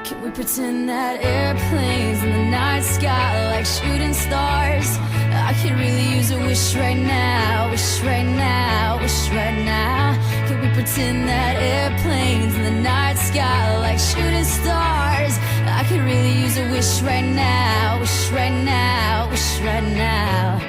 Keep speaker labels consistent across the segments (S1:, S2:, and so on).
S1: Can we pretend that airplanes in the night sky like shooting stars? I could really use a wish right now, wish right now, wish right now. Can we pretend that airplanes in the night sky like shooting stars? I could really use a wish right now, wish right now, wish right now.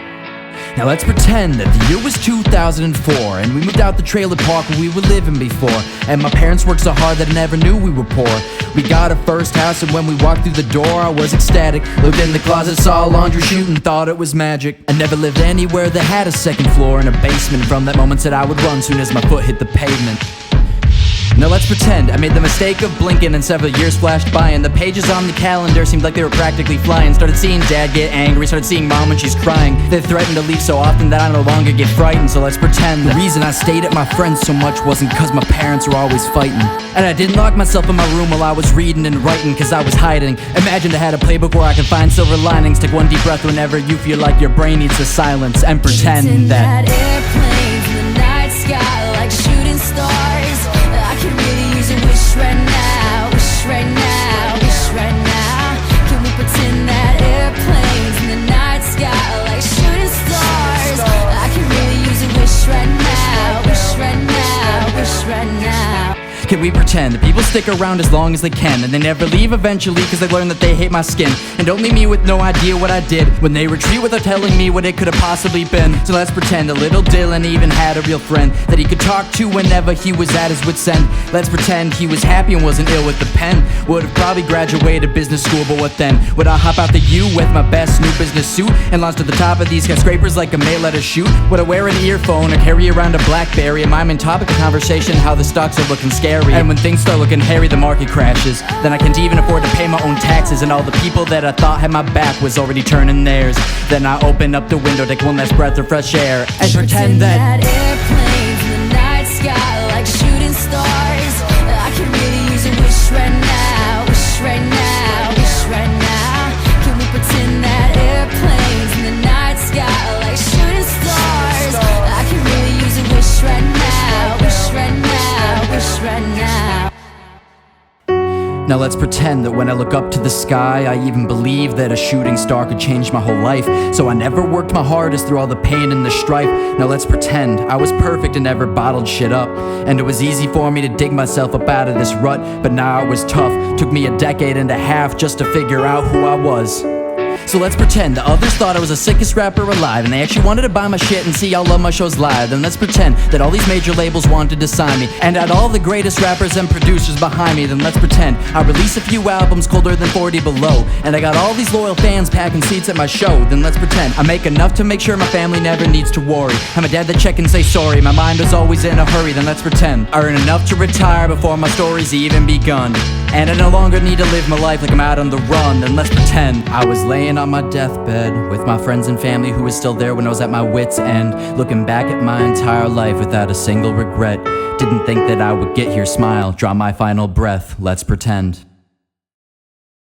S2: Now let's pretend that the year was 2004 and we moved out the trailer park where we were living before. And my parents worked so hard that I never knew we were poor. We got our first house and when we walked through the door I was ecstatic. Looked in the closet, saw a laundry chute and thought it was magic. I never lived anywhere that had a second floor and a basement. From that moment said I would run soon as my foot hit the pavement. Now let's pretend I made the mistake of blinking and several years flashed by and the pages on the calendar seemed like they were practically flying. Started seeing dad get angry, started seeing mom when she's crying. They threatened to leave so often that I no longer get frightened. So let's pretend the reason I stayed at my friend's so much wasn't cause my parents were always fighting. And I didn't lock myself in my room while I was reading and writing cause I was hiding. Imagine I had a playbook where I could find silver linings. Take one deep breath whenever you feel like your brain needs to silence. And pretend that
S1: airplanes in the night sky like shooting stars. I could really use a wish right now, wish right now, wish right now. Can we pretend that airplanes in the night sky like shooting stars? I could really use a wish right now, wish right now, wish right now.
S2: Can we pretend that people stick around as long as they can and they never leave eventually cause they learn that they hate my skin and don't leave me with no idea what I did when they retreat without telling me what it could have possibly been? So let's pretend that little Dylan even had a real friend that he could talk to whenever he was at his wit's end. Let's pretend he was happy and wasn't ill with the pen. Would have probably graduated business school, but what then? Would I hop out the U with my best new business suit and launch to the top of these skyscrapers like a mail letter chute? Would I wear an earphone or carry around a BlackBerry? Am I main topic of conversation how the stocks are looking scary? And when things start looking hairy, the market crashes. Then I can't even afford to pay my own taxes, and all the people that I thought had my back was already turning theirs. Then I open up the window, take one last breath of fresh air, and pretend that
S1: airplanes in the night sky like shooting stars. I could really use a wish right now, wish right now, wish right now. Can we pretend that airplanes in the night sky like shooting stars? I could really use a wish right now, wish right now, wish right now.
S2: Now let's pretend that when I look up to the sky I even believe that a shooting star could change my whole life. So I never worked my hardest through all the pain and the strife. Now let's pretend I was perfect and never bottled shit up, and it was easy for me to dig myself up out of this rut. But now it was tough, took me a decade and a half just to figure out who I was. So let's pretend the others thought I was the sickest rapper alive and they actually wanted to buy my shit and see all of my shows live. Then let's pretend that all these major labels wanted to sign me and had all the greatest rappers and producers behind me. Then let's pretend I release a few albums colder than 40 below and I got all these loyal fans packing seats at my show. Then let's pretend I make enough to make sure my family never needs to worry. I'm a dad that check and say sorry, my mind is always in a hurry. Then let's pretend I earn enough to retire before my story's even begun, and I no longer need to live my life like I'm out on the run. Then let's pretend I was laying on my deathbed with my friends and family who was still there when I was at my wit's end, looking back at my entire life without a single regret. Didn't think that I would get here, smile, draw my final breath. Let's pretend.